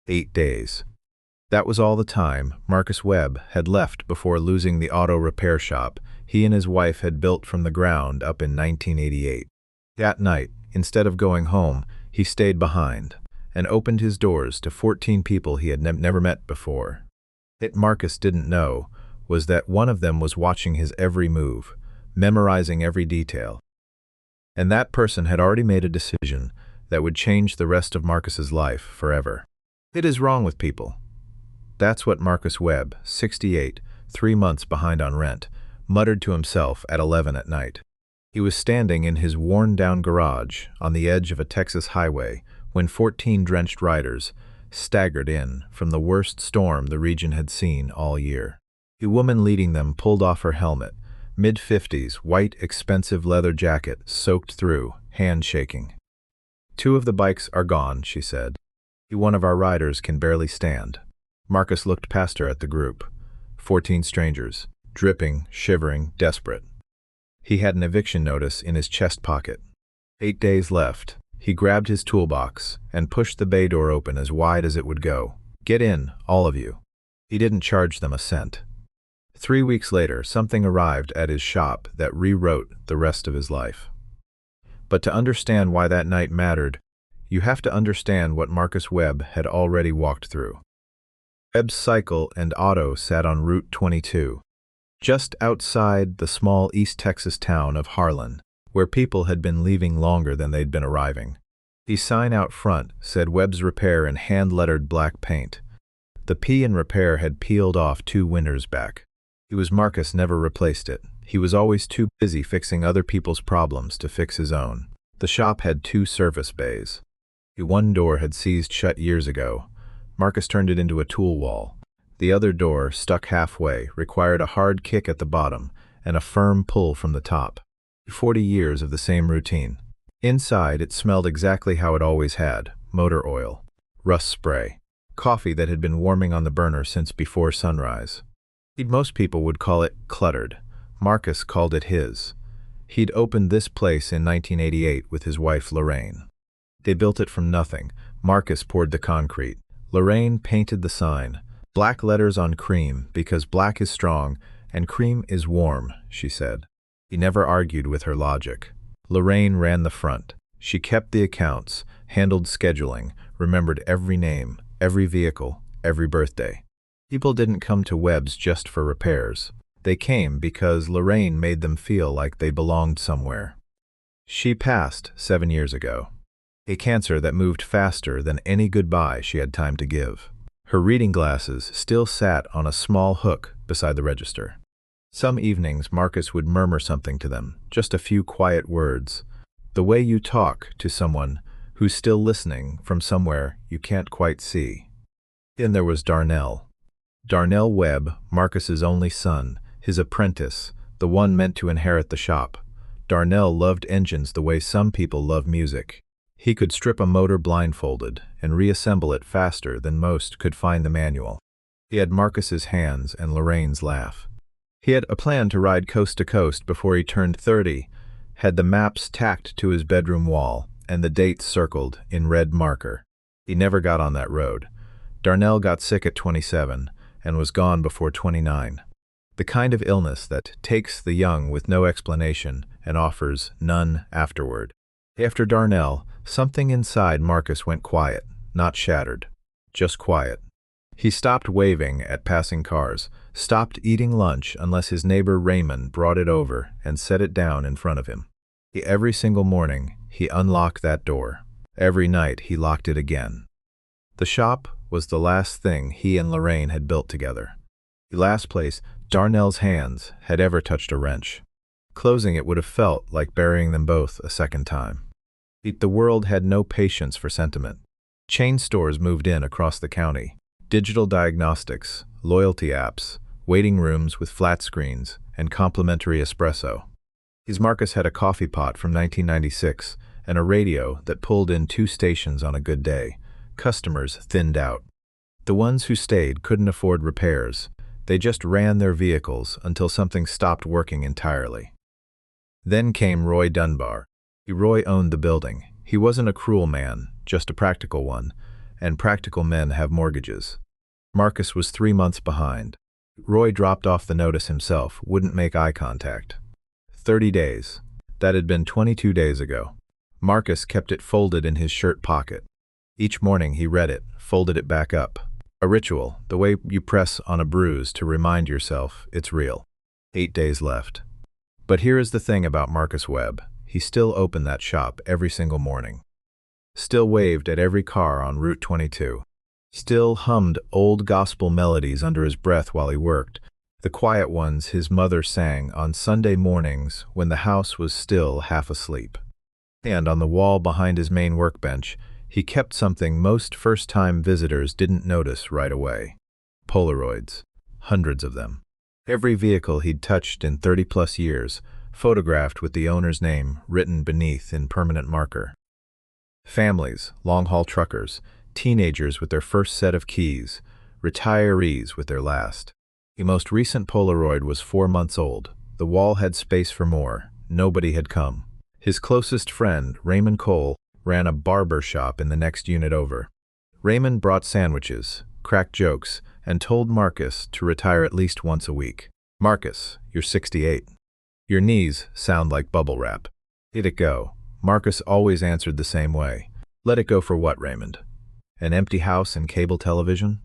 8 days. That was all the time Marcus Webb had left before losing the auto repair shop he and his wife had built from the ground up in 1988. That night, instead of going home, he stayed behind and opened his doors to 14 people he had never met before. What Marcus didn't know was that one of them was watching his every move, memorizing every detail. And that person had already made a decision that would change the rest of Marcus's life forever. What is wrong with people? That's what Marcus Webb, 68, 3 months behind on rent, muttered to himself at 11 at night. He was standing in his worn-down garage on the edge of a Texas highway when 14 drenched riders staggered in from the worst storm the region had seen all year. A woman leading them pulled off her helmet, mid-50s, white, expensive leather jacket soaked through, hand shaking. "2 of the bikes are gone," she said. "One of our riders can barely stand." Marcus looked past her at the group. 14 strangers, dripping, shivering, desperate. He had an eviction notice in his chest pocket. 8 days left. He grabbed his toolbox and pushed the bay door open as wide as it would go. "Get in, all of you." He didn't charge them a cent. 3 weeks later, something arrived at his shop that rewrote the rest of his life. But to understand why that night mattered, you have to understand what Marcus Webb had already walked through. Webb's cycle and auto sat on Route 22, just outside the small East Texas town of Harlan, where people had been leaving longer than they'd been arriving. The sign out front said Webb's Repair in hand-lettered black paint. The P in repair had peeled off 2 winters back. Marcus never replaced it. He was always too busy fixing other people's problems to fix his own. The shop had 2 service bays. One door had seized shut years ago. Marcus turned it into a tool wall. The other door, stuck halfway, required a hard kick at the bottom and a firm pull from the top. 40 years of the same routine. Inside, it smelled exactly how it always had: motor oil, rust spray, coffee that had been warming on the burner since before sunrise. Most people would call it cluttered. Marcus called it his. He'd opened this place in 1988 with his wife Lorraine. They built it from nothing. Marcus poured the concrete. Lorraine painted the sign. Black letters on cream, because black is strong and cream is warm, she said. He never argued with her logic. Lorraine ran the front. She kept the accounts, handled scheduling, remembered every name, every vehicle, every birthday. People didn't come to Webb's just for repairs. They came because Lorraine made them feel like they belonged somewhere. She passed 7 years ago. A cancer that moved faster than any goodbye she had time to give. Her reading glasses still sat on a small hook beside the register. Some evenings Marcus would murmur something to them, just a few quiet words. The way you talk to someone who's still listening from somewhere you can't quite see. Then there was Darnell. Darnell Webb, Marcus's only son, his apprentice, the one meant to inherit the shop. Darnell loved engines the way some people love music. He could strip a motor blindfolded and reassemble it faster than most could find the manual. He had Marcus's hands and Lorraine's laugh. He had a plan to ride coast to coast before he turned 30, had the maps tacked to his bedroom wall and the dates circled in red marker. He never got on that road. Darnell got sick at 27 and was gone before 29. The kind of illness that takes the young with no explanation and offers none afterward. After Darnell, something inside Marcus went quiet, not shattered, just quiet. He stopped waving at passing cars, stopped eating lunch unless his neighbor Raymond brought it over and set it down in front of him. Every single morning, he unlocked that door. Every night, he locked it again. The shop was the last thing he and Lorraine had built together. The last place Darnell's hands had ever touched a wrench. Closing it would have felt like burying them both a second time. The world had no patience for sentiment. Chain stores moved in across the county. Digital diagnostics, loyalty apps, waiting rooms with flat screens, and complimentary espresso. Marcus had a coffee pot from 1996 and a radio that pulled in 2 stations on a good day. Customers thinned out. The ones who stayed couldn't afford repairs. They just ran their vehicles until something stopped working entirely. Then came Roy Dunbar. Roy owned the building. He wasn't a cruel man, just a practical one. and practical men have mortgages. Marcus was 3 months behind. Roy dropped off the notice himself, wouldn't make eye contact. 30 days. That had been 22 days ago. Marcus kept it folded in his shirt pocket. Each morning he read it, folded it back up. A ritual, the way you press on a bruise to remind yourself it's real. 8 days left. But here is the thing about Marcus Webb. He still opened that shop every single morning. Still waved at every car on Route 22. Still hummed old gospel melodies under his breath while he worked, the quiet ones his mother sang on Sunday mornings when the house was still half asleep. And on the wall behind his main workbench, he kept something most first-time visitors didn't notice right away. Polaroids. Hundreds of them. Every vehicle he'd touched in 30-plus years, photographed with the owner's name written beneath in permanent marker. Families, long-haul truckers, teenagers with their first set of keys, retirees with their last. The most recent Polaroid was 4 months old. The wall had space for more. Nobody had come. His closest friend, Raymond Cole, ran a barber shop in the next unit over. Raymond brought sandwiches, cracked jokes, and told Marcus to retire at least once a week. Marcus, you're 68. Your knees sound like bubble wrap. Let it go. Marcus always answered the same way. Let it go for what, Raymond? An empty house and cable television?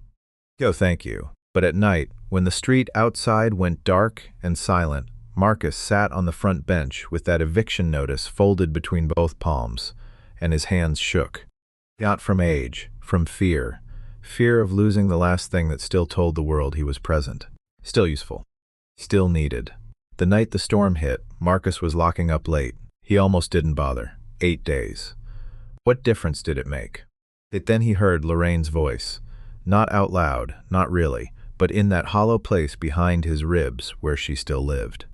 Go, thank you. But at night, when the street outside went dark and silent, Marcus sat on the front bench with that eviction notice folded between both palms, and his hands shook. Not from age, from fear. Fear of losing the last thing that still told the world he was present. Still useful. Still needed. The night the storm hit, Marcus was locking up late. He almost didn't bother. 8 days. What difference did it make? Then he heard Lorraine's voice. Not out loud, not really, but in that hollow place behind his ribs where she still lived.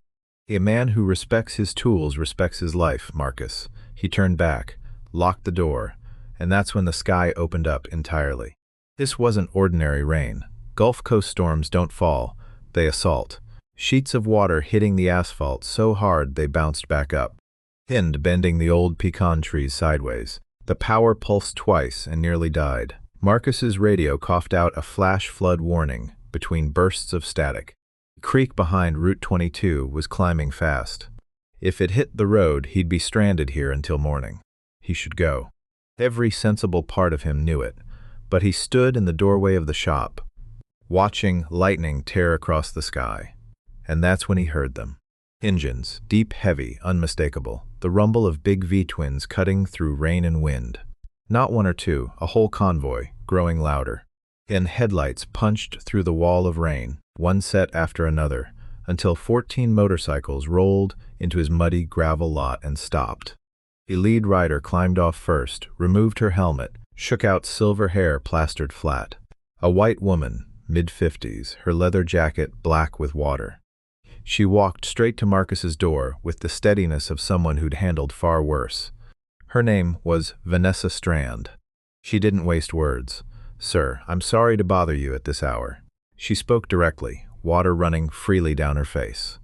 A man who respects his tools respects his life, Marcus. He turned back, locked the door, and that's when the sky opened up entirely. This wasn't ordinary rain. Gulf Coast storms don't fall, they assault. Sheets of water hitting the asphalt so hard they bounced back up. Wind bending the old pecan trees sideways. The power pulsed twice and nearly died. Marcus's radio coughed out a flash flood warning between bursts of static. The creek behind Route 22 was climbing fast. If it hit the road, he'd be stranded here until morning. He should go. Every sensible part of him knew it, but he stood in the doorway of the shop, watching lightning tear across the sky. And that's when he heard them. Engines, deep, heavy, unmistakable. The rumble of big V-twins cutting through rain and wind. Not one or two, a whole convoy, growing louder. And headlights punched through the wall of rain, one set after another, until 14 motorcycles rolled into his muddy gravel lot and stopped. The lead rider climbed off first, removed her helmet, shook out silver hair plastered flat. A white woman, mid-50s, her leather jacket black with water. She walked straight to Marcus's door with the steadiness of someone who'd handled far worse. Her name was Vanessa Strand. She didn't waste words. Sir, I'm sorry to bother you at this hour. She spoke directly, water running freely down her face.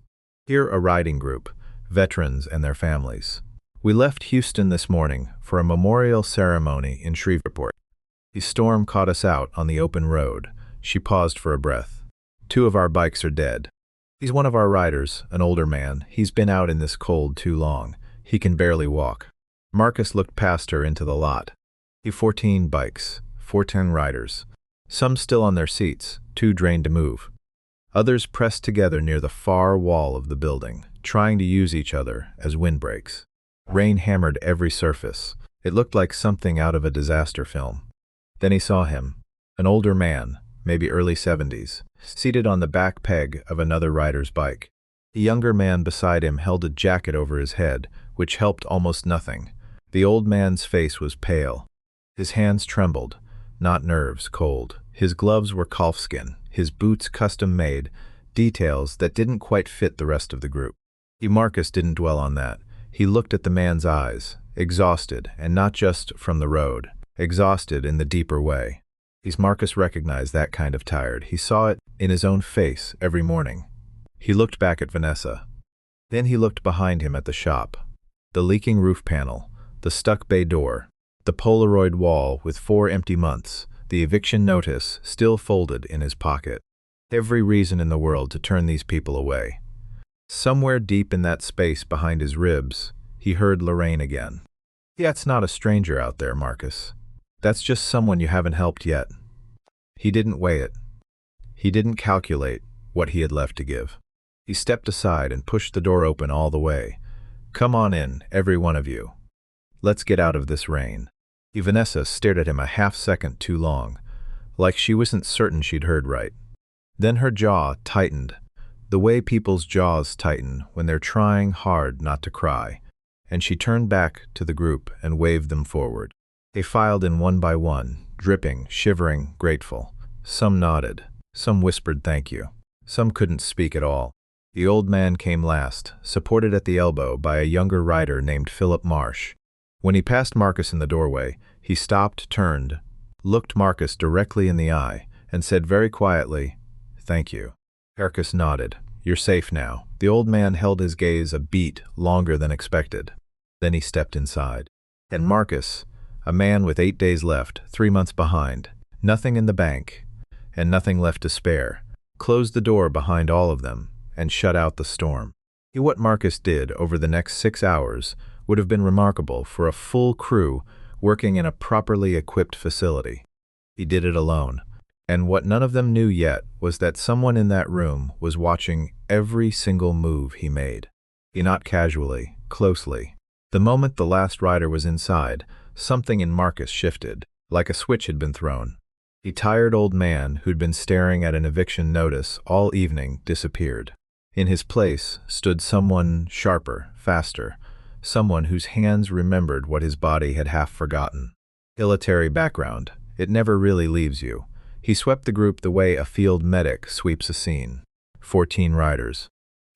Here a riding group, veterans and their families. We left Houston this morning for a memorial ceremony in Shreveport. The storm caught us out on the open road. She paused for a breath. 2 of our bikes are dead. He's one of our riders, an older man. He's been out in this cold too long. He can barely walk. Marcus looked past her into the lot. 14 bikes, 14 riders. Some still on their seats, too drained to move. Others pressed together near the far wall of the building, trying to use each other as windbreaks. Rain hammered every surface. It looked like something out of a disaster film. Then he saw him, an older man, maybe early 70s, seated on the back peg of another rider's bike. The younger man beside him held a jacket over his head, which helped almost nothing. The old man's face was pale. His hands trembled, not nerves, cold. His gloves were calfskin, his boots custom-made, details that didn't quite fit the rest of the group. Marcus didn't dwell on that. He looked at the man's eyes, exhausted, and not just from the road, exhausted in the deeper way. Marcus recognized that kind of tired. He saw it in his own face every morning. He looked back at Vanessa. Then he looked behind him at the shop. The leaking roof panel, the stuck bay door, the Polaroid wall with 4 empty months, the eviction notice still folded in his pocket. Every reason in the world to turn these people away. Somewhere deep in that space behind his ribs, he heard Lorraine again. That's not a stranger out there, Marcus. That's just someone you haven't helped yet. He didn't weigh it. He didn't calculate what he had left to give. He stepped aside and pushed the door open all the way. Come on in, every one of you. Let's get out of this rain. Vanessa stared at him a half-second too long, like she wasn't certain she'd heard right. Then her jaw tightened, the way people's jaws tighten when they're trying hard not to cry, and she turned back to the group and waved them forward. They filed in one by one, dripping, shivering, grateful. Some nodded, some whispered thank you, some couldn't speak at all. The old man came last, supported at the elbow by a younger rider named Philip Marsh. When he passed Marcus in the doorway, he stopped, turned, looked Marcus directly in the eye, and said very quietly, "Thank you." Marcus nodded. "You're safe now." The old man held his gaze a beat longer than expected. Then he stepped inside. And Marcus, a man with 8 days left, 3 months behind, nothing in the bank, and nothing left to spare, closed the door behind all of them and shut out the storm. What Marcus did over the next 6 hours would have been remarkable for a full crew working in a properly equipped facility. He did it alone, and what none of them knew yet was that someone in that room was watching every single move he made. Not casually, closely. The moment the last rider was inside, something in Marcus shifted, like a switch had been thrown. The tired old man who'd been staring at an eviction notice all evening disappeared. In his place stood someone sharper, faster, someone whose hands remembered what his body had half forgotten. Military background, it never really leaves you. He swept the group the way a field medic sweeps a scene. 14 riders.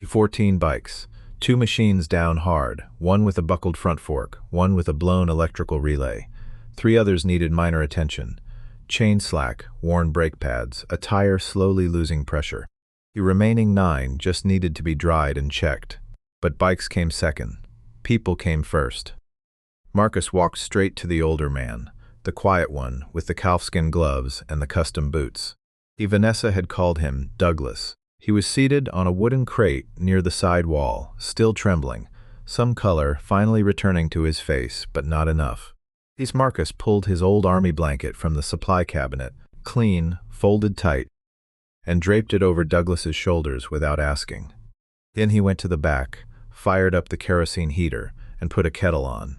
14 bikes. 2 machines down hard, one with a buckled front fork, one with a blown electrical relay. 3 others needed minor attention. Chain slack, worn brake pads, a tire slowly losing pressure. The remaining 9 just needed to be dried and checked. But bikes came second. People came first. Marcus walked straight to the older man, the quiet one with the calfskin gloves and the custom boots. Vanessa had called him Douglas. He was seated on a wooden crate near the side wall, still trembling, some color finally returning to his face, but not enough. Marcus pulled his old army blanket from the supply cabinet, clean, folded tight, and draped it over Douglas's shoulders without asking. Then he went to the back, fired up the kerosene heater, and put a kettle on.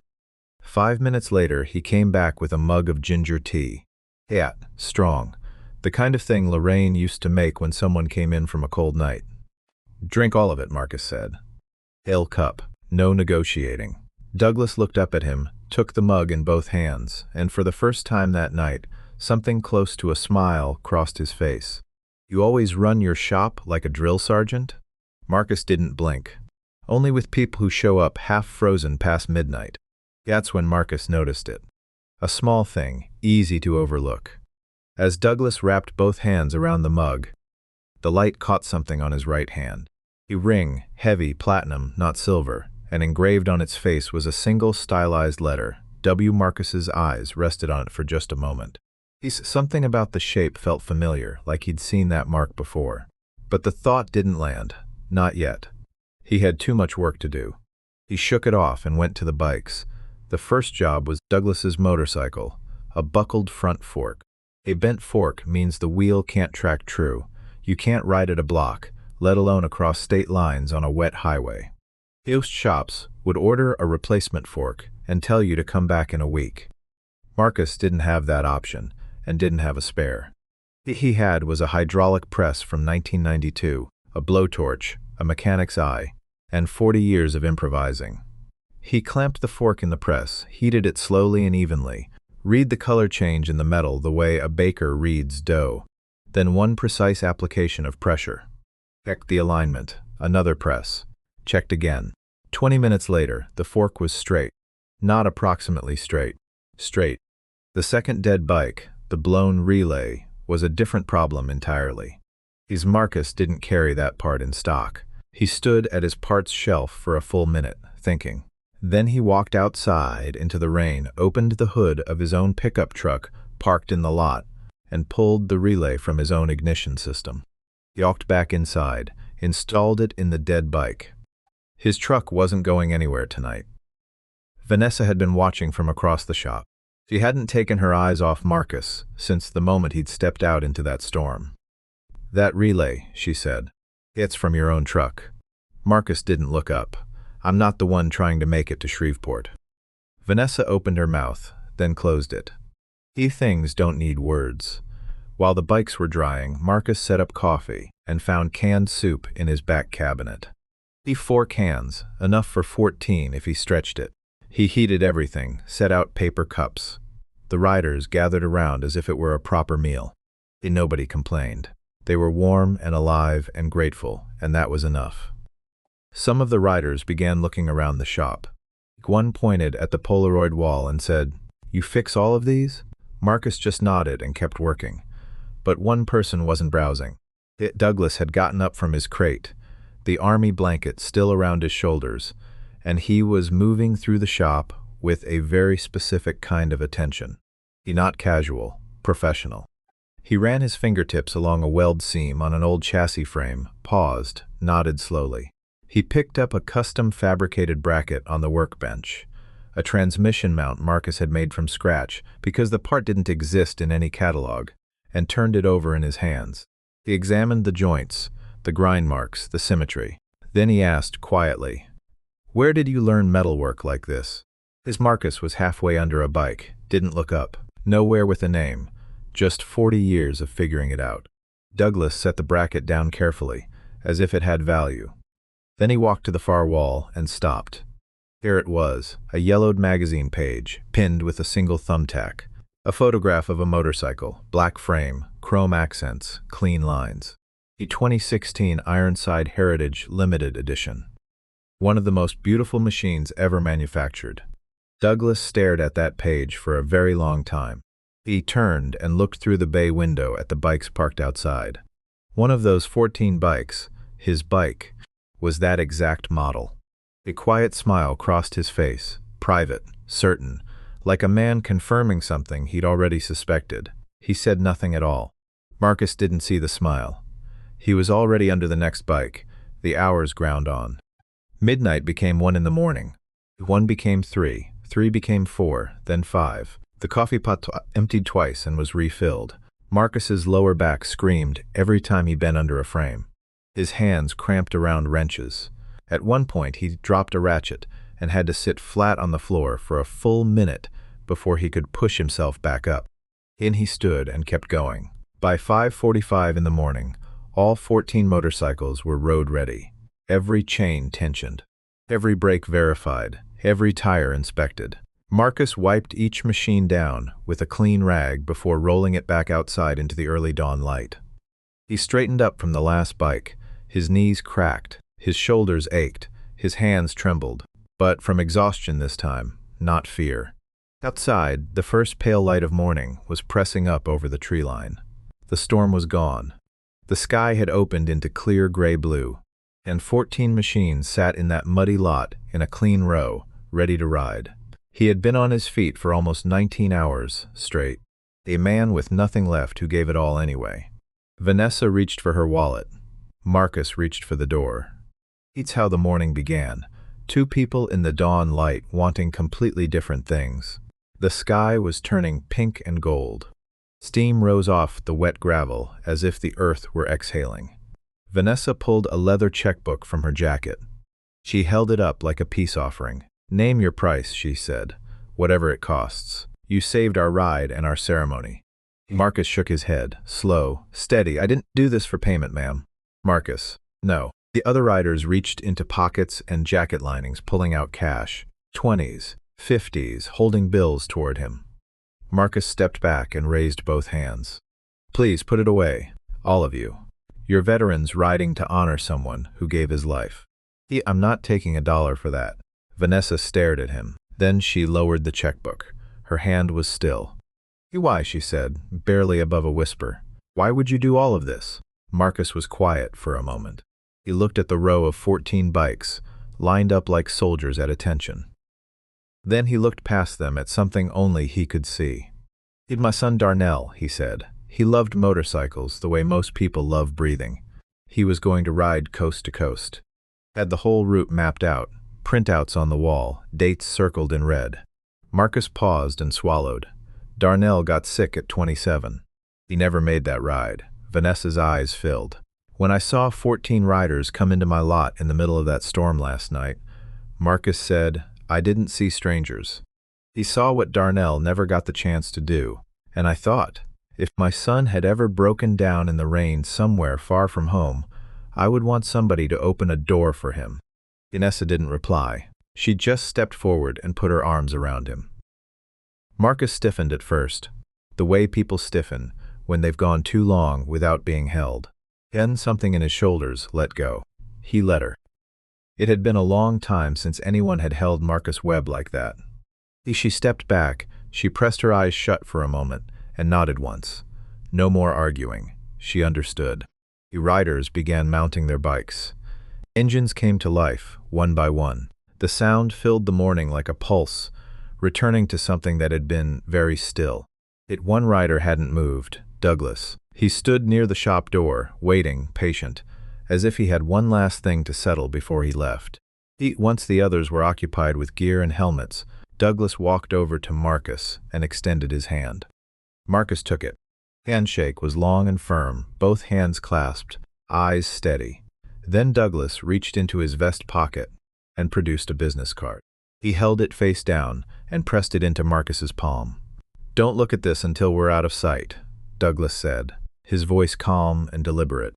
5 minutes later, he came back with a mug of ginger tea. Strong. The kind of thing Lorraine used to make when someone came in from a cold night. "Drink all of it," Marcus said. "Ale cup. No negotiating." Douglas looked up at him, took the mug in both hands, and for the first time that night, something close to a smile crossed his face. "You always run your shop like a drill sergeant?" Marcus didn't blink. Only with people who show up half-frozen past midnight. That's when Marcus noticed it. A small thing, easy to overlook. As Douglas wrapped both hands around the mug, the light caught something on his right hand. A ring, heavy, platinum, not silver, and engraved on its face was a single stylized letter. W. Marcus's eyes rested on it for just a moment. Something about the shape felt familiar, like he'd seen that mark before. But the thought didn't land. Not yet. He had too much work to do. He shook it off and went to the bikes. The first job was Douglas's motorcycle, a buckled front fork. A bent fork means the wheel can't track true. You can't ride it a block, let alone across state lines on a wet highway. Most shops would order a replacement fork and tell you to come back in a week. Marcus didn't have that option and didn't have a spare. What he had was a hydraulic press from 1992, a blowtorch, a mechanic's eye, and 40 years of improvising. He clamped the fork in the press, heated it slowly and evenly, read the color change in the metal the way a baker reads dough, then one precise application of pressure. Checked the alignment, another press, checked again. 20 minutes later, the fork was straight. Not approximately straight. Straight. The second dead bike, the blown relay, was a different problem entirely. Marcus didn't carry that part in stock. He stood at his parts shelf for a full minute, thinking. Then he walked outside into the rain, opened the hood of his own pickup truck parked in the lot, and pulled the relay from his own ignition system. He walked back inside, installed it in the dead bike. His truck wasn't going anywhere tonight. Vanessa had been watching from across the shop. She hadn't taken her eyes off Marcus since the moment he'd stepped out into that storm. "That relay," she said. "It's from your own truck." Marcus didn't look up. "I'm not the one trying to make it to Shreveport." Vanessa opened her mouth, then closed it. Things don't need words. While the bikes were drying, Marcus set up coffee and found canned soup in his back cabinet. 4 cans, enough for 14 if he stretched it. He heated everything, set out paper cups. The riders gathered around as if it were a proper meal. Nobody complained. They were warm and alive and grateful, and that was enough. Some of the riders began looking around the shop. One pointed at the Polaroid wall and said, "You fix all of these?" Marcus just nodded and kept working. But one person wasn't browsing. Douglas had gotten up from his crate, the army blanket still around his shoulders, and he was moving through the shop with a very specific kind of attention. Not casual, professional. He ran his fingertips along a weld seam on an old chassis frame, paused, nodded slowly. He picked up a custom fabricated bracket on the workbench, a transmission mount Marcus had made from scratch because the part didn't exist in any catalog, and turned it over in his hands. He examined the joints, the grind marks, the symmetry. Then he asked quietly, "Where did you learn metalwork like this?" His Marcus was halfway under a bike, didn't look up, nowhere with a name, just 40 years of figuring it out. Douglas set the bracket down carefully, as if it had value. Then he walked to the far wall and stopped. Here it was, a yellowed magazine page, pinned with a single thumbtack. A photograph of a motorcycle, black frame, chrome accents, clean lines. A 2016 Ironside Heritage Limited Edition. One of the most beautiful machines ever manufactured. Douglas stared at that page for a very long time. He turned and looked through the bay window at the bikes parked outside. One of those 14 bikes, his bike, was that exact model. A quiet smile crossed his face, private, certain, like a man confirming something he'd already suspected. He said nothing at all. Marcus didn't see the smile. He was already under the next bike. The hours ground on. Midnight became 1 in the morning. 1 became 3, 3 became 4, then 5. The coffee pot emptied twice and was refilled. Marcus's lower back screamed every time he bent under a frame. His hands cramped around wrenches. At one point he dropped a ratchet and had to sit flat on the floor for a full minute before he could push himself back up. In he stood and kept going. By 5:45 in the morning, all 14 motorcycles were road ready. Every chain tensioned. Every brake verified. Every tire inspected. Marcus wiped each machine down with a clean rag before rolling it back outside into the early dawn light. He straightened up from the last bike. His knees cracked. His shoulders ached. His hands trembled. But from exhaustion this time, not fear. Outside, the first pale light of morning was pressing up over the tree line. The storm was gone. The sky had opened into clear gray blue, and 14 machines sat in that muddy lot in a clean row, ready to ride. He had been on his feet for almost 19 hours straight, a man with nothing left who gave it all anyway. Vanessa reached for her wallet. Marcus reached for the door. It's how the morning began. 2 people in the dawn light wanting completely different things. The sky was turning pink and gold. Steam rose off the wet gravel as if the earth were exhaling. Vanessa pulled a leather checkbook from her jacket. She held it up like a peace offering. "Name your price," she said, "whatever it costs. You saved our ride and our ceremony." Marcus shook his head, slow, steady. "I didn't do this for payment, ma'am." Marcus, "No." The other riders reached into pockets and jacket linings, pulling out cash. 20s, 50s, holding bills toward him. Marcus stepped back and raised both hands. "Please put it away, all of you. You're veterans riding to honor someone who gave his life." "I'm not taking $1 for that." Vanessa stared at him. Then she lowered the checkbook. Her hand was still. "Why?" she said, barely above a whisper. "Why would you do all of this?" Marcus was quiet for a moment. He looked at the row of 14 bikes, lined up like soldiers at attention. Then he looked past them at something only he could see. "My son Darnell," he said. He loved motorcycles the way most people love breathing. He was going to ride coast to coast. Had the whole route mapped out, printouts on the wall, dates circled in red. Marcus paused and swallowed. Darnell got sick at 27. He never made that ride. Vanessa's eyes filled. When I saw 14 riders come into my lot in the middle of that storm last night, Marcus said, I didn't see strangers. He saw what Darnell never got the chance to do, and I thought, if my son had ever broken down in the rain somewhere far from home, I would want somebody to open a door for him. Vanessa didn't reply. She just stepped forward and put her arms around him. Marcus stiffened at first, the way people stiffen when they've gone too long without being held. Then something in his shoulders let go. He let her. It had been a long time since anyone had held Marcus Webb like that. She stepped back, she pressed her eyes shut for a moment, and nodded once. No more arguing. She understood. The riders began mounting their bikes. Engines came to life, one by one. The sound filled the morning like a pulse, returning to something that had been very still. One rider hadn't moved, Douglas. He stood near the shop door, waiting, patient, as if he had one last thing to settle before he left. Once the others were occupied with gear and helmets, Douglas walked over to Marcus and extended his hand. Marcus took it. Handshake was long and firm, both hands clasped, eyes steady. Then Douglas reached into his vest pocket and produced a business card. He held it face down and pressed it into Marcus's palm. Don't look at this until we're out of sight, Douglas said, his voice calm and deliberate.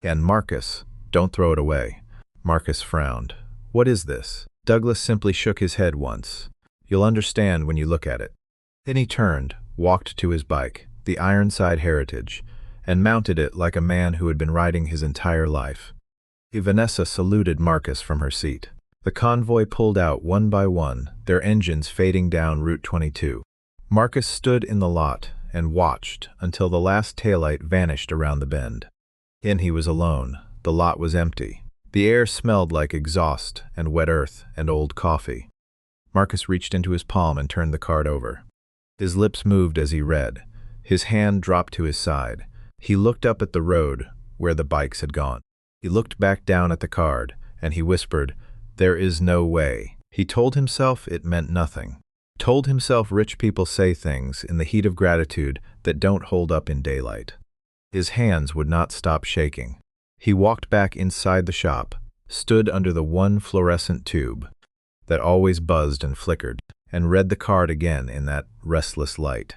And Marcus, don't throw it away. Marcus frowned. What is this? Douglas simply shook his head once. You'll understand when you look at it. Then he turned, walked to his bike, the Ironside Heritage, and mounted it like a man who had been riding his entire life. Vanessa saluted Marcus from her seat. The convoy pulled out one by one, their engines fading down Route 22. Marcus stood in the lot and watched until the last taillight vanished around the bend. Then he was alone. The lot was empty. The air smelled like exhaust and wet earth and old coffee. Marcus reached into his palm and turned the card over. His lips moved as he read. His hand dropped to his side. He looked up at the road where the bikes had gone. He looked back down at the card, and he whispered, There is no way. He told himself it meant nothing. Told himself rich people say things in the heat of gratitude that don't hold up in daylight. His hands would not stop shaking. He walked back inside the shop, stood under the one fluorescent tube that always buzzed and flickered, and read the card again in that restless light.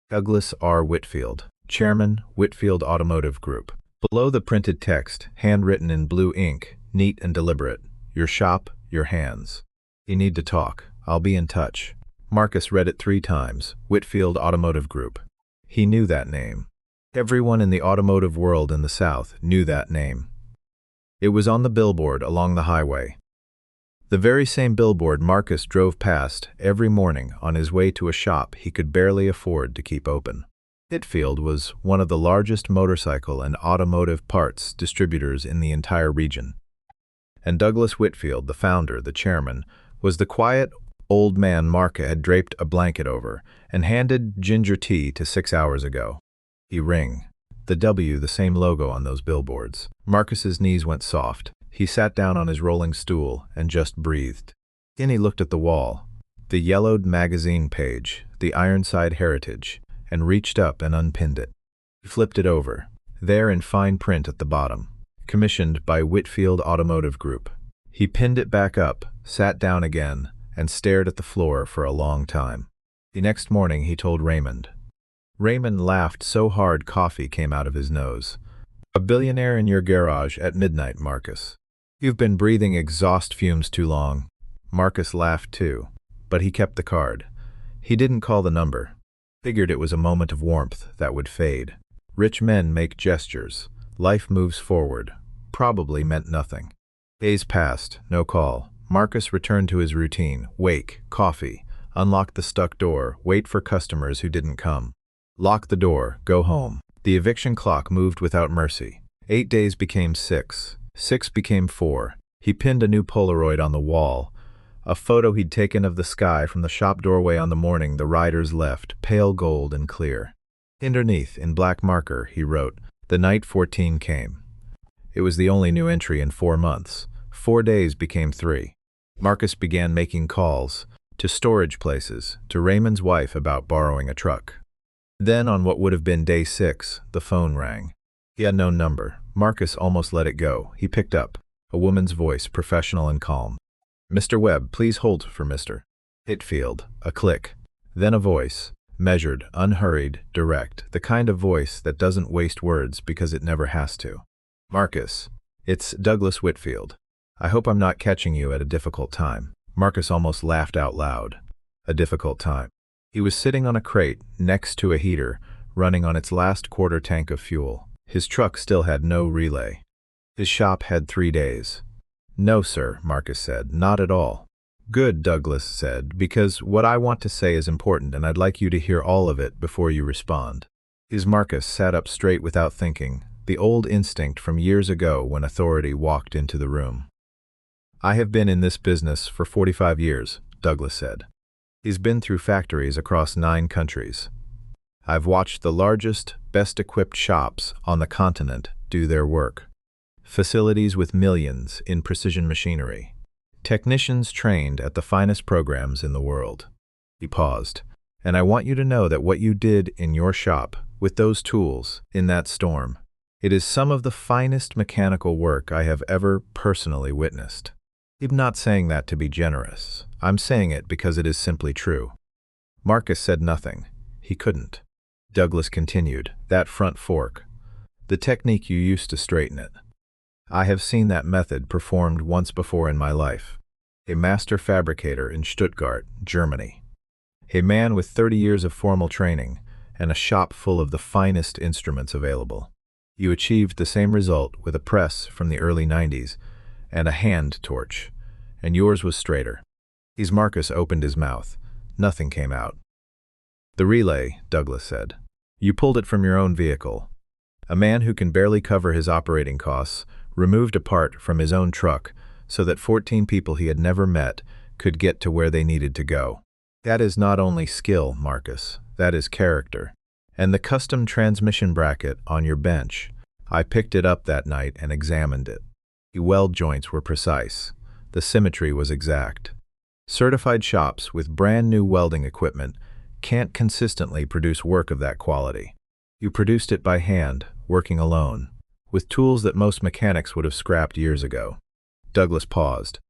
Douglas R. Whitfield, Chairman, Whitfield Automotive Group. Below the printed text, handwritten in blue ink, neat and deliberate, Your shop, your hands. You need to talk. I'll be in touch. Marcus read it 3 times, Whitfield Automotive Group. He knew that name. Everyone in the automotive world in the South knew that name. It was on the billboard along the highway. The very same billboard Marcus drove past every morning on his way to a shop he could barely afford to keep open. Whitfield was one of the largest motorcycle and automotive parts distributors in the entire region. And Douglas Whitfield, the founder, the chairman, was the quiet, old man Marcus had draped a blanket over and handed ginger tea to 6 hours ago. He rang. The W, the same logo on those billboards. Marcus's knees went soft. He sat down on his rolling stool and just breathed. Then he looked at the wall, the yellowed magazine page, the Ironside Heritage, and reached up and unpinned it. He flipped it over. There in fine print at the bottom, commissioned by Whitfield Automotive Group. He pinned it back up, sat down again, and stared at the floor for a long time. The next morning he told Raymond. Raymond laughed so hard coffee came out of his nose. A billionaire in your garage at midnight, Marcus. You've been breathing exhaust fumes too long. Marcus laughed too, but he kept the card. He didn't call the number. Figured it was a moment of warmth that would fade. Rich men make gestures. Life moves forward. Probably meant nothing. Days passed, no call. Marcus returned to his routine. Wake, coffee, unlock the stuck door, wait for customers who didn't come. Lock the door, go home. The eviction clock moved without mercy. 8 days became 6. 6 became 4. He pinned a new Polaroid on the wall, a photo he'd taken of the sky from the shop doorway on the morning the riders left, pale gold and clear. Underneath, in black marker, he wrote, "The night 14 came." It was the only new entry in 4 months. 4 days became 3. Marcus began making calls to storage places, to Raymond's wife about borrowing a truck. Then, on what would have been day 6, the phone rang. He had no number. Marcus almost let it go. He picked up. A woman's voice, professional and calm. "Mr. Webb, please hold for Mr. Whitfield." A click. Then a voice, measured, unhurried, direct, the kind of voice that doesn't waste words because it never has to. "Marcus, it's Douglas Whitfield. I hope I'm not catching you at a difficult time." Marcus almost laughed out loud. A difficult time. He was sitting on a crate next to a heater, running on its last quarter tank of fuel. His truck still had no relay. His shop had 3 days. "No, sir," Marcus said, "not at all." "Good," Douglas said, "because what I want to say is important and I'd like you to hear all of it before you respond." Marcus sat up straight without thinking, the old instinct from years ago when authority walked into the room. "I have been in this business for 45 years, Douglas said. He's been through factories across 9 countries. I've watched the largest, best-equipped shops on the continent do their work. Facilities with millions in precision machinery. Technicians trained at the finest programs in the world." He paused. "And I want you to know that what you did in your shop, with those tools, in that storm, it is some of the finest mechanical work I have ever personally witnessed. I'm not saying that to be generous. I'm saying it because it is simply true." Marcus said nothing. He couldn't. Douglas continued, "That front fork. The technique you used to straighten it. I have seen that method performed once before in my life. A master fabricator in Stuttgart, Germany. A man with 30 years of formal training and a shop full of the finest instruments available. You achieved the same result with a press from the early 90s and a hand torch, and yours was straighter." Marcus opened his mouth. Nothing came out. "The relay," Douglas said. "You pulled it from your own vehicle. A man who can barely cover his operating costs removed a part from his own truck so that 14 people he had never met could get to where they needed to go. That is not only skill, Marcus, that is character. And the custom transmission bracket on your bench, I picked it up that night and examined it. The weld joints were precise. The symmetry was exact. Certified shops with brand new welding equipment can't consistently produce work of that quality. You produced it by hand, working alone, with tools that most mechanics would have scrapped years ago." Douglas paused.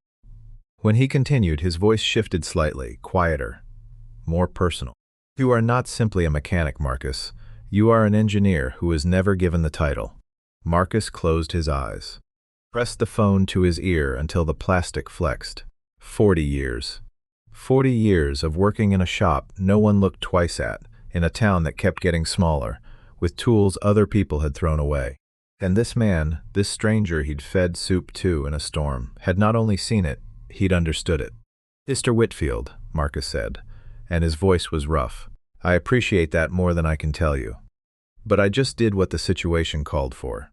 When he continued, his voice shifted slightly, quieter, more personal. "You are not simply a mechanic, Marcus. You are an engineer who was never given the title." Marcus closed his eyes, pressed the phone to his ear until the plastic flexed. 40 years. 40 years of working in a shop no one looked twice at, in a town that kept getting smaller, with tools other people had thrown away. And this man, this stranger he'd fed soup to in a storm, had not only seen it, he'd understood it. "Mr. Whitfield," Marcus said, and his voice was rough. "I appreciate that more than I can tell you. But I just did what the situation called for."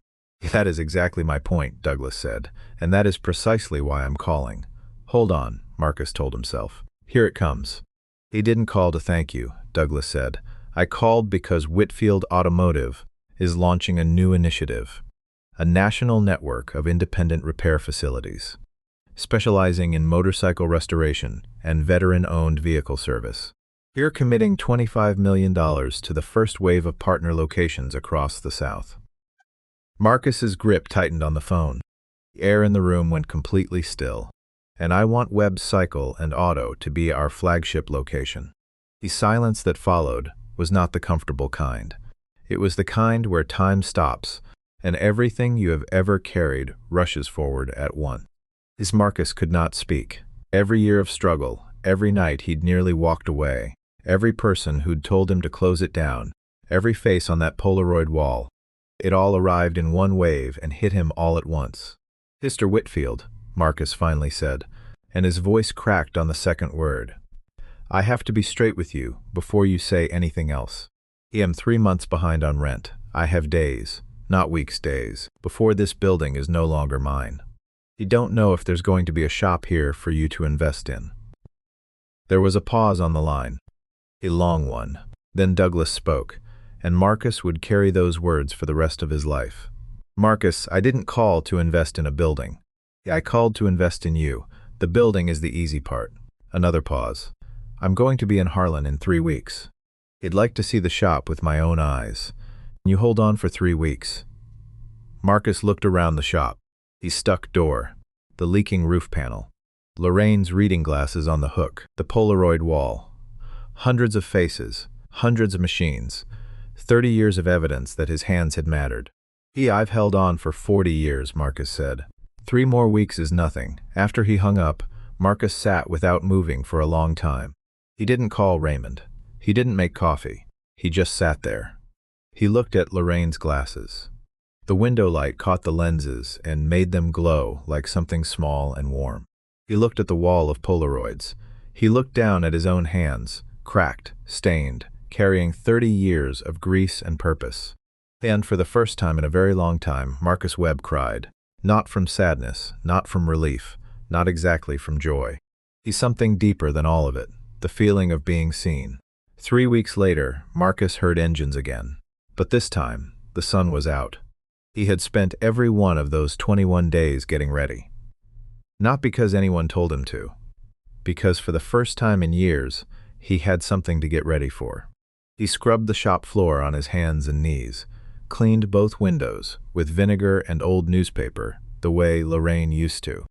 "That is exactly my point," Douglas said, "and that is precisely why I'm calling." "Hold on," Marcus told himself. "Here it comes." "He didn't call to thank you," Douglas said. "I called because Whitfield Automotive is launching a new initiative, a national network of independent repair facilities, specializing in motorcycle restoration and veteran-owned vehicle service. We're committing $25 million to the first wave of partner locations across the South." Marcus's grip tightened on the phone. The air in the room went completely still. "And I want Webb Cycle and Auto to be our flagship location." The silence that followed was not the comfortable kind. It was the kind where time stops, and everything you have ever carried rushes forward at once. Marcus could not speak. Every year of struggle, every night he'd nearly walked away, every person who'd told him to close it down, every face on that Polaroid wall, it all arrived in one wave and hit him all at once. "Mr. Whitfield," Marcus finally said, and his voice cracked on the second word. "I have to be straight with you before you say anything else. I am 3 months behind on rent. I have days, not weeks, days, before this building is no longer mine. You don't know if there's going to be a shop here for you to invest in." There was a pause on the line, a long one. Then Douglas spoke, and Marcus would carry those words for the rest of his life. Marcus, I didn't call to invest in a building. I called to invest in you. The building is the easy part. Another pause. I'm going to be in Harlan in 3 weeks. I'd like to see the shop with my own eyes. You hold on for 3 weeks. Marcus looked around the shop. The stuck door, the leaking roof panel, Lorraine's reading glasses on the hook, the Polaroid wall. Hundreds of faces, hundreds of machines, 30 years of evidence that his hands had mattered. I've held on for 40 years, Marcus said. 3 more weeks is nothing. After he hung up, Marcus sat without moving for a long time. He didn't call Raymond. He didn't make coffee. He just sat there. He looked at Lorraine's glasses. The window light caught the lenses and made them glow like something small and warm. He looked at the wall of Polaroids. He looked down at his own hands, cracked, stained, carrying 30 years of grease and purpose. And for the first time in a very long time, Marcus Webb cried. Not from sadness, not from relief, not exactly from joy. He's something deeper than all of it, the feeling of being seen. 3 weeks later, Marcus heard engines again. But this time, the sun was out. He had spent every one of those 21 days getting ready. Not because anyone told him to. Because for the first time in years, he had something to get ready for. He scrubbed the shop floor on his hands and knees, cleaned both windows with vinegar and old newspaper, the way Lorraine used to.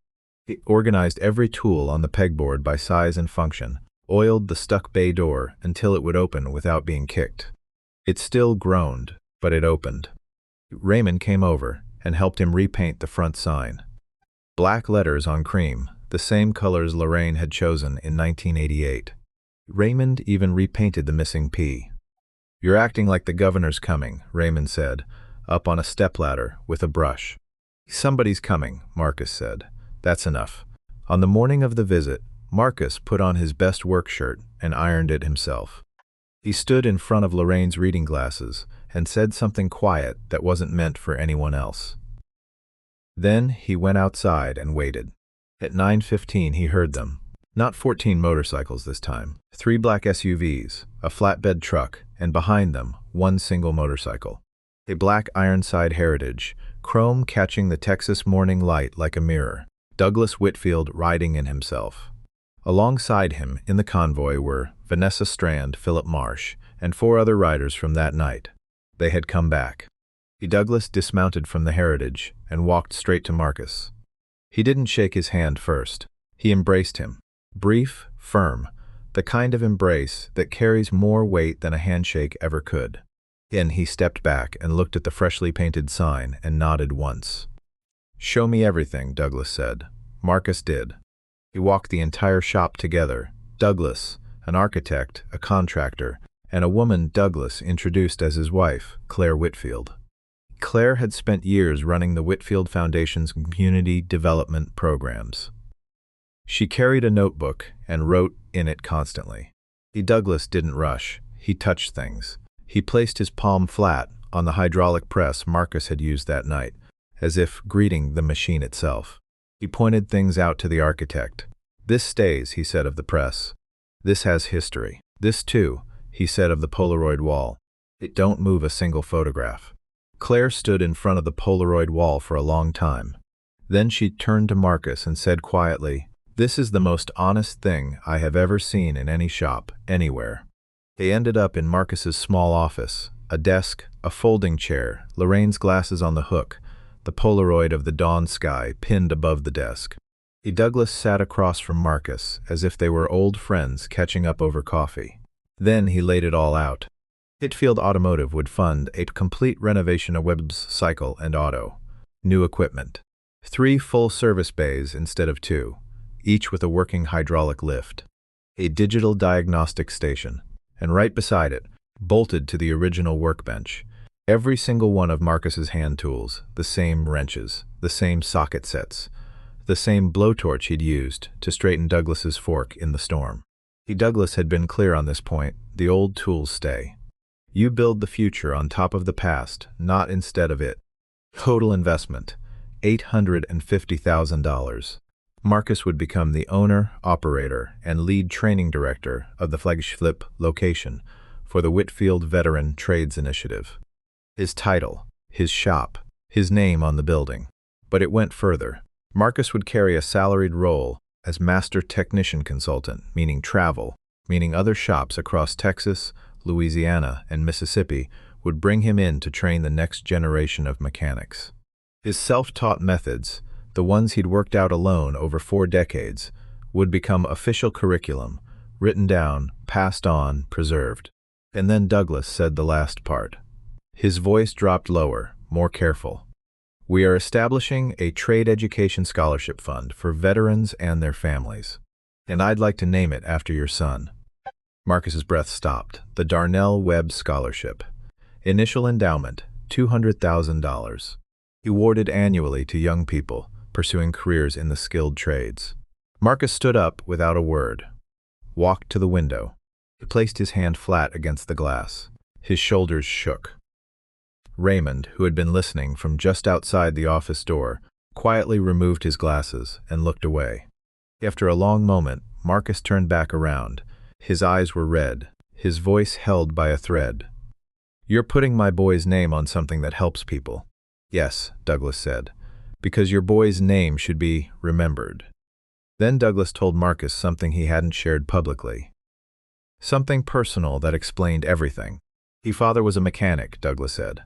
He organized every tool on the pegboard by size and function, oiled the stuck bay door until it would open without being kicked. It still groaned, but it opened. Raymond came over and helped him repaint the front sign. Black letters on cream, the same colors Lorraine had chosen in 1988. Raymond even repainted the missing P. You're acting like the governor's coming, Raymond said, up on a stepladder with a brush. Somebody's coming, Marcus said. That's enough. On the morning of the visit, Marcus put on his best work shirt and ironed it himself. He stood in front of Lorraine's reading glasses and said something quiet that wasn't meant for anyone else. Then he went outside and waited. At 9:15 he heard them. Not 14 motorcycles this time. 3 black SUVs, a flatbed truck, and behind them, 1 single motorcycle. A black Ironside Heritage, chrome catching the Texas morning light like a mirror. Douglas Whitfield riding in himself. Alongside him in the convoy were Vanessa Strand, Philip Marsh, and 4 other riders from that night. They had come back. Douglas dismounted from the Heritage and walked straight to Marcus. He didn't shake his hand first. He embraced him. Brief, firm, the kind of embrace that carries more weight than a handshake ever could. Then he stepped back and looked at the freshly painted sign and nodded once. Show me everything, Douglas said. Marcus did. He walked the entire shop together. Douglas, an architect, a contractor, and a woman Douglas introduced as his wife, Claire Whitfield. Claire had spent years running the Whitfield Foundation's community development programs. She carried a notebook and wrote in it constantly. Douglas didn't rush. He touched things. He placed his palm flat on the hydraulic press Marcus had used that night, as if greeting the machine itself. He pointed things out to the architect. This stays, he said of the press. This has history. This too, he said of the Polaroid wall. It don't move a single photograph. Claire stood in front of the Polaroid wall for a long time. Then she turned to Marcus and said quietly, This is the most honest thing I have ever seen in any shop, anywhere. They ended up in Marcus's small office, a desk, a folding chair, Lorraine's glasses on the hook, the Polaroid of the dawn sky pinned above the desk. Douglas sat across from Marcus as if they were old friends catching up over coffee. Then he laid it all out. Whitfield Automotive would fund a complete renovation of Webb's Cycle and Auto. New equipment. 3 full service bays instead of 2, each with a working hydraulic lift. A digital diagnostic station. And right beside it, bolted to the original workbench, every single one of Marcus's hand tools, the same wrenches, the same socket sets, the same blowtorch he'd used to straighten Douglas's fork in the storm. Douglas had been clear on this point. The old tools stay. You build the future on top of the past, not instead of it. Total investment, $850,000. Marcus would become the owner, operator, and lead training director of the flagship location for the Whitfield Veteran Trades Initiative. His title, his shop, his name on the building. But it went further. Marcus would carry a salaried role as master technician consultant, meaning travel, meaning other shops across Texas, Louisiana, and Mississippi would bring him in to train the next generation of mechanics. His self-taught methods, the ones he'd worked out alone over 4 decades, would become official curriculum, written down, passed on, preserved. And then Douglas said the last part. His voice dropped lower, more careful. We are establishing a trade education scholarship fund for veterans and their families. And I'd like to name it after your son. Marcus's breath stopped. The Darnell Webb Scholarship. Initial endowment, $200,000. Awarded annually to young people pursuing careers in the skilled trades. Marcus stood up without a word, walked to the window. He placed his hand flat against the glass. His shoulders shook. Raymond, who had been listening from just outside the office door, quietly removed his glasses and looked away. After a long moment, Marcus turned back around. His eyes were red, his voice held by a thread. You're putting my boy's name on something that helps people. Yes, Douglas said, because your boy's name should be remembered. Then Douglas told Marcus something he hadn't shared publicly. Something personal that explained everything. His father was a mechanic, Douglas said.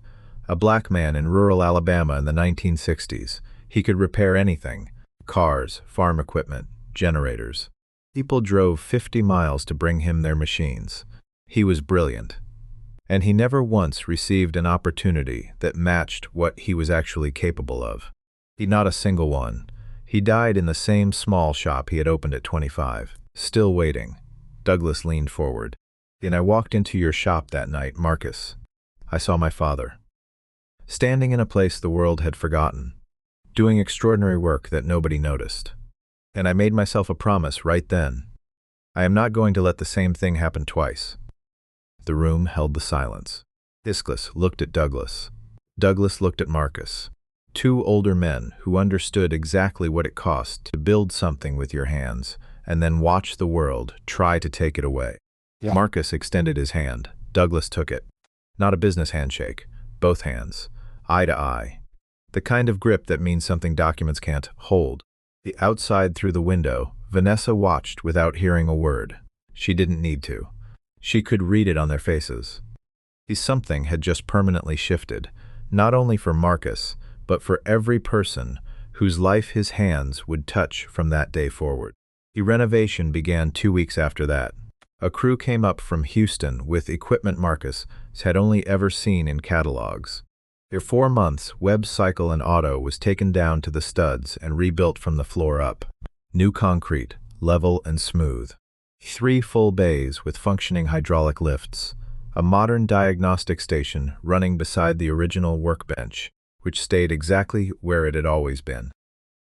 A black man in rural Alabama in the 1960s. He could repair anything. Cars, farm equipment, generators. People drove 50 miles to bring him their machines. He was brilliant. And he never once received an opportunity that matched what he was actually capable of. Not a single one. He died in the same small shop he had opened at 25. Still waiting. Douglas leaned forward. And I walked into your shop that night, Marcus. I saw my father. Standing in a place the world had forgotten. Doing extraordinary work that nobody noticed. And I made myself a promise right then. I am not going to let the same thing happen twice. The room held the silence. Douglas looked at Douglas. Douglas looked at Marcus. 2 older men who understood exactly what it cost to build something with your hands and then watch the world try to take it away. Yeah. Marcus extended his hand. Douglas took it. Not a business handshake. Both hands. Eye to eye. The kind of grip that means something documents can't hold. The outside through the window, Vanessa watched without hearing a word. She didn't need to. She could read it on their faces. Something had just permanently shifted, not only for Marcus, but for every person whose life his hands would touch from that day forward. The renovation began 2 weeks after that. A crew came up from Houston with equipment Marcus had only ever seen in catalogs. For 4 months, Webb's Cycle and Auto was taken down to the studs and rebuilt from the floor up. New concrete, level and smooth. 3 full bays with functioning hydraulic lifts. A modern diagnostic station running beside the original workbench, which stayed exactly where it had always been.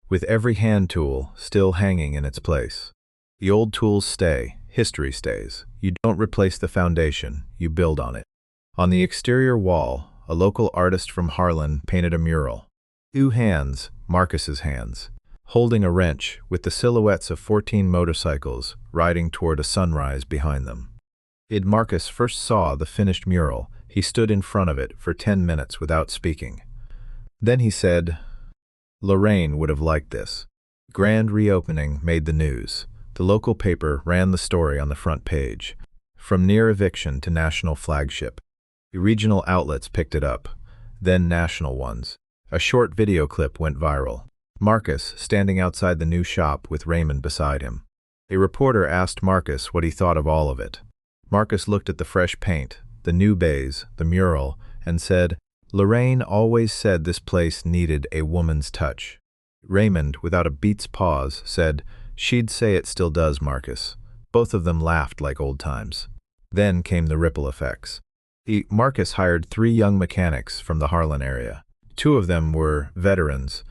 With every hand tool still hanging in its place. The old tools stay, history stays. You don't replace the foundation, you build on it. On the exterior wall, a local artist from Harlan painted a mural. 2 hands, Marcus's hands, holding a wrench with the silhouettes of 14 motorcycles riding toward a sunrise behind them. Marcus first saw the finished mural, he stood in front of it for 10 minutes without speaking. Then he said, Lorraine would have liked this. Grand reopening made the news. The local paper ran the story on the front page. From near eviction to national flagship. The regional outlets picked it up, then national ones. A short video clip went viral. Marcus standing outside the new shop with Raymond beside him. A reporter asked Marcus what he thought of all of it. Marcus looked at the fresh paint, the new bays, the mural, and said, Lorraine always said this place needed a woman's touch. Raymond, without a beat's pause, said, She'd say it still does, Marcus. Both of them laughed like old times. Then came the ripple effects. Marcus hired 3 young mechanics from the Harlan area. 2 of them were veterans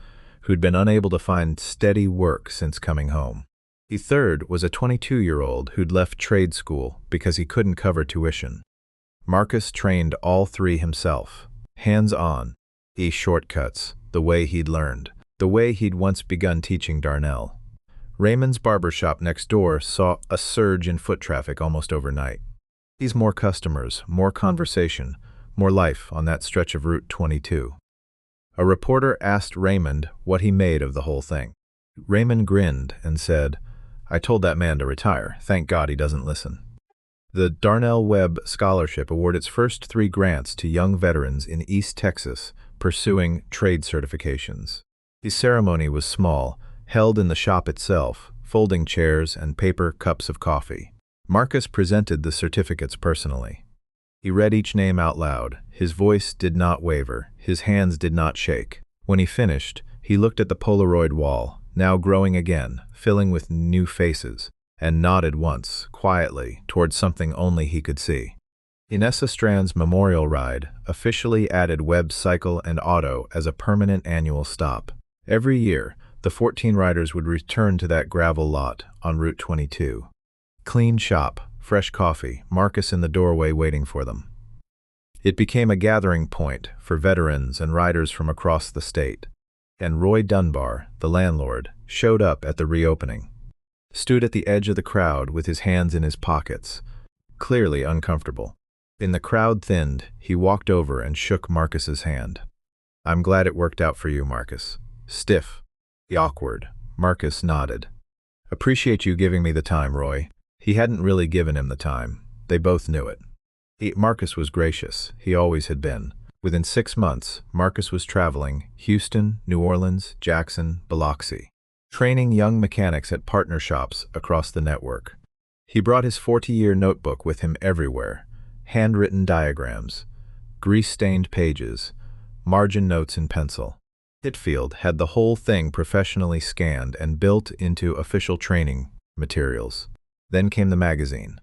who'd been unable to find steady work since coming home. The third was a 22-year-old who'd left trade school because he couldn't cover tuition. Marcus trained all 3 himself. Hands-on, shortcuts, the way he'd learned, the way he'd once begun teaching Darnell. Raymond's barber shop next door saw a surge in foot traffic almost overnight. He's more customers, more conversation, more life on that stretch of Route 22. A reporter asked Raymond what he made of the whole thing. Raymond grinned and said, "I told that man to retire. Thank God he doesn't listen." The Darnell Webb Scholarship awarded its first 3 grants to young veterans in East Texas pursuing trade certifications. The ceremony was small, held in the shop itself, folding chairs and paper cups of coffee. Marcus presented the certificates personally. He read each name out loud. His voice did not waver. His hands did not shake. When he finished, he looked at the Polaroid wall, now growing again, filling with new faces, and nodded once, quietly, towards something only he could see. Inessa Strand's memorial ride officially added Webb's Cycle and Auto as a permanent annual stop. Every year, the 14 riders would return to that gravel lot on Route 22. Clean shop, fresh coffee, Marcus in the doorway waiting for them. It became a gathering point for veterans and riders from across the state. And Roy Dunbar, the landlord, showed up at the reopening. Stood at the edge of the crowd with his hands in his pockets, clearly uncomfortable. In the crowd thinned, he walked over and shook Marcus's hand. "I'm glad it worked out for you, Marcus." Stiff, awkward, Marcus nodded. "Appreciate you giving me the time, Roy." He hadn't really given him the time. They both knew it. Marcus was gracious. He always had been. Within 6 months, Marcus was traveling Houston, New Orleans, Jackson, Biloxi, training young mechanics at partner shops across the network. He brought his 40-year notebook with him everywhere, handwritten diagrams, grease-stained pages, margin notes in pencil. Hitfield had the whole thing professionally scanned and built into official training materials. Then came the magazine.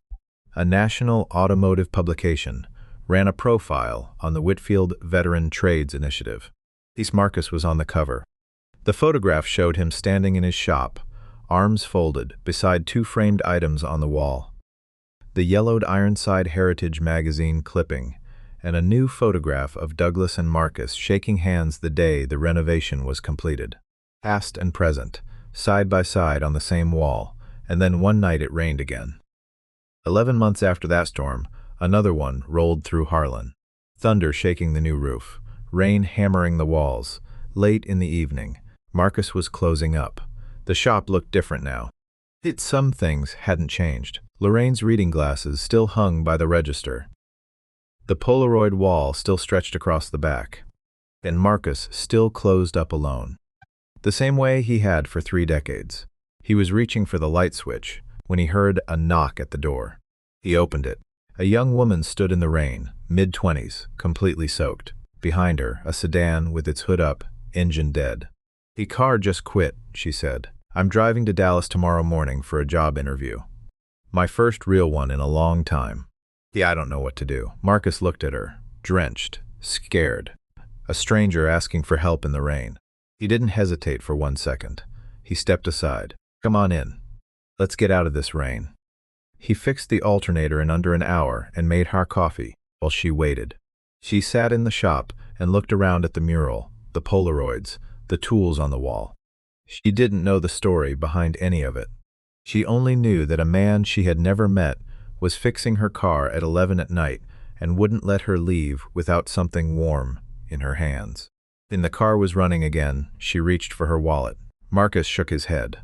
A national automotive publication ran a profile on the Whitfield Veteran Trades Initiative. Marcus was on the cover. The photograph showed him standing in his shop, arms folded, beside 2 framed items on the wall. The yellowed Ironside Heritage magazine clipping, and a new photograph of Douglas and Marcus shaking hands the day the renovation was completed. Past and present, side by side on the same wall, and then one night it rained again. 11 months after that storm, another one rolled through Harlan. Thunder shaking the new roof, rain hammering the walls. Late in the evening, Marcus was closing up. The shop looked different now. Some things hadn't changed. Lorraine's reading glasses still hung by the register. The Polaroid wall still stretched across the back. And Marcus still closed up alone. The same way he had for 3 decades. He was reaching for the light switch when he heard a knock at the door. He opened it. A young woman stood in the rain, mid-20s, completely soaked. Behind her, a sedan with its hood up, engine dead. "The car just quit," she said. "I'm driving to Dallas tomorrow morning for a job interview. My first real one in a long time." "I don't know what to do." Marcus looked at her, drenched, scared. A stranger asking for help in the rain. He didn't hesitate for 1 second. He stepped aside. "Come on in. Let's get out of this rain." He fixed the alternator in under an hour and made her coffee while she waited. She sat in the shop and looked around at the mural, the Polaroids, the tools on the wall. She didn't know the story behind any of it. She only knew that a man she had never met was fixing her car at 11 at night and wouldn't let her leave without something warm in her hands. When the car was running again, she reached for her wallet. Marcus shook his head.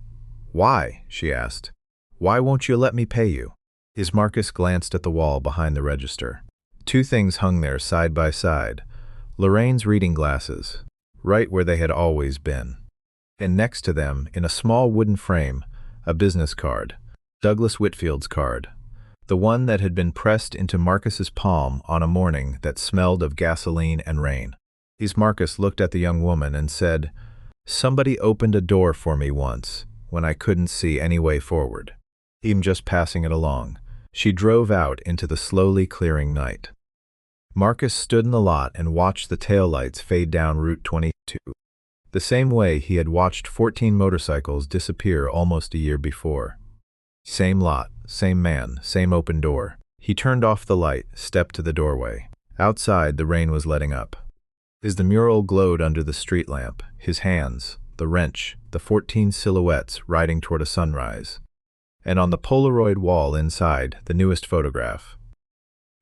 "Why?" she asked. "Why won't you let me pay you?" Marcus glanced at the wall behind the register. 2 things hung there side by side. Lorraine's reading glasses, right where they had always been. And next to them, in a small wooden frame, a business card, Douglas Whitfield's card, the one that had been pressed into Marcus's palm on a morning that smelled of gasoline and rain. Marcus looked at the young woman and said, "Somebody opened a door for me once, when I couldn't see any way forward. I'm just passing it along." She drove out into the slowly clearing night. Marcus stood in the lot and watched the taillights fade down Route 22, the same way he had watched 14 motorcycles disappear almost a year before. Same lot, same man, same open door. He turned off the light, stepped to the doorway. Outside, the rain was letting up. As the mural glowed under the street lamp, his hands, the wrench, the 14 silhouettes riding toward a sunrise. And on the Polaroid wall inside, the newest photograph.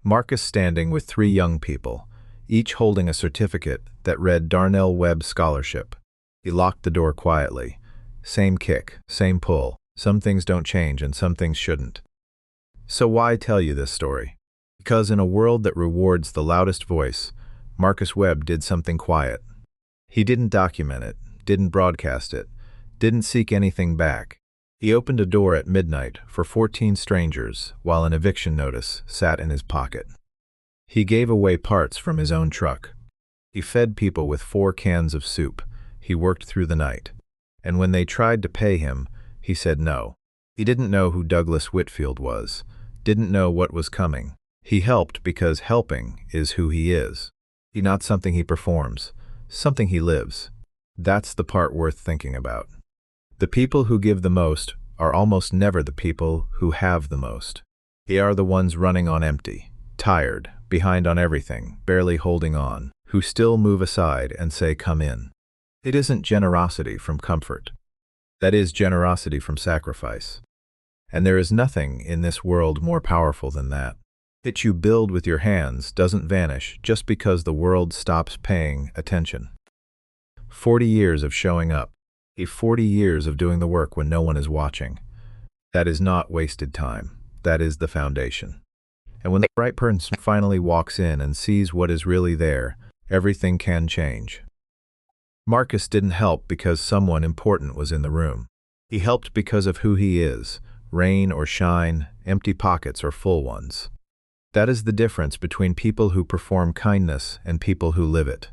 Marcus standing with three young people, each holding a certificate that read Darnell Webb Scholarship. He locked the door quietly. Same kick, same pull. Some things don't change and some things shouldn't. So why tell you this story? Because in a world that rewards the loudest voice, Marcus Webb did something quiet. He didn't document it, didn't broadcast it, didn't seek anything back. He opened a door at midnight for 14 strangers while an eviction notice sat in his pocket. He gave away parts from his own truck. He fed people with 4 cans of soup. He worked through the night. And when they tried to pay him, he said no. He didn't know who Douglas Whitfield was, didn't know what was coming. He helped because helping is who he is. Not something he performs, something he lives. That's the part worth thinking about. The people who give the most are almost never the people who have the most. They are the ones running on empty, tired, behind on everything, barely holding on, who still move aside and say, "Come in." It isn't generosity from comfort. That is generosity from sacrifice. And there is nothing in this world more powerful than that. It you build with your hands doesn't vanish just because the world stops paying attention. 40 years of showing up. 40 years of doing the work when no one is watching. That is not wasted time. That is the foundation. And when the right person finally walks in and sees what is really there, everything can change. Marcus didn't help because someone important was in the room. He helped because of who he is, rain or shine, empty pockets or full ones. That is the difference between people who perform kindness and people who live it.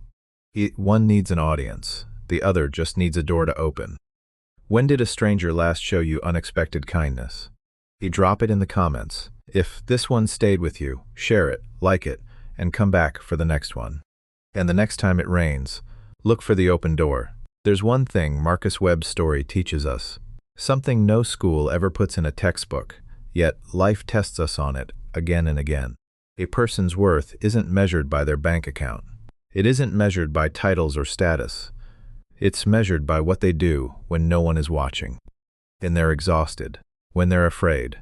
One needs an audience. The other just needs a door to open. When did a stranger last show you unexpected kindness? Drop it in the comments. If this one stayed with you, share it, like it, and come back for the next one. And the next time it rains, look for the open door. There's one thing Marcus Webb's story teaches us. Something no school ever puts in a textbook, yet life tests us on it again and again. A person's worth isn't measured by their bank account. It isn't measured by titles or status. It's measured by what they do when no one is watching. When they're exhausted, when they're afraid,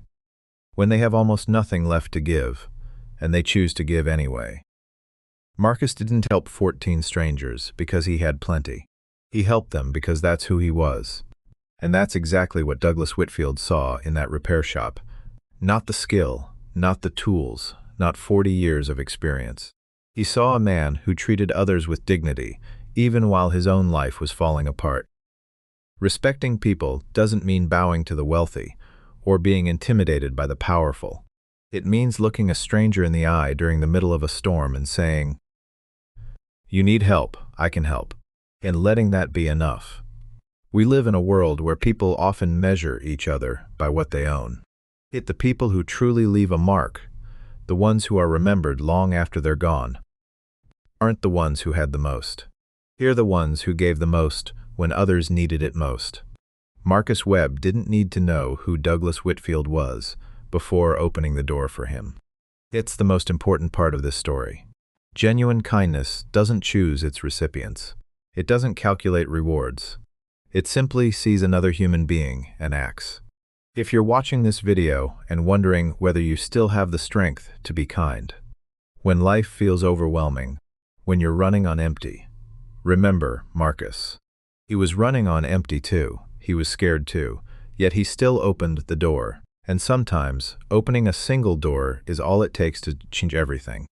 when they have almost nothing left to give, and they choose to give anyway. Marcus didn't help 14 strangers because he had plenty. He helped them because that's who he was. And that's exactly what Douglas Whitfield saw in that repair shop. Not the skill, not the tools, not 40 years of experience. He saw a man who treated others with dignity, even while his own life was falling apart. Respecting people doesn't mean bowing to the wealthy or being intimidated by the powerful. It means looking a stranger in the eye during the middle of a storm and saying, "You need help, I can help," and letting that be enough. We live in a world where people often measure each other by what they own. Yet the people who truly leave a mark, the ones who are remembered long after they're gone, aren't the ones who had the most. They're the ones who gave the most when others needed it most. Marcus Webb didn't need to know who Douglas Whitfield was before opening the door for him. It's the most important part of this story. Genuine kindness doesn't choose its recipients. It doesn't calculate rewards. It simply sees another human being and acts. If you're watching this video and wondering whether you still have the strength to be kind, when life feels overwhelming, when you're running on empty, remember Marcus. He was running on empty too. He was scared too. Yet he still opened the door. And sometimes, opening a single door is all it takes to change everything.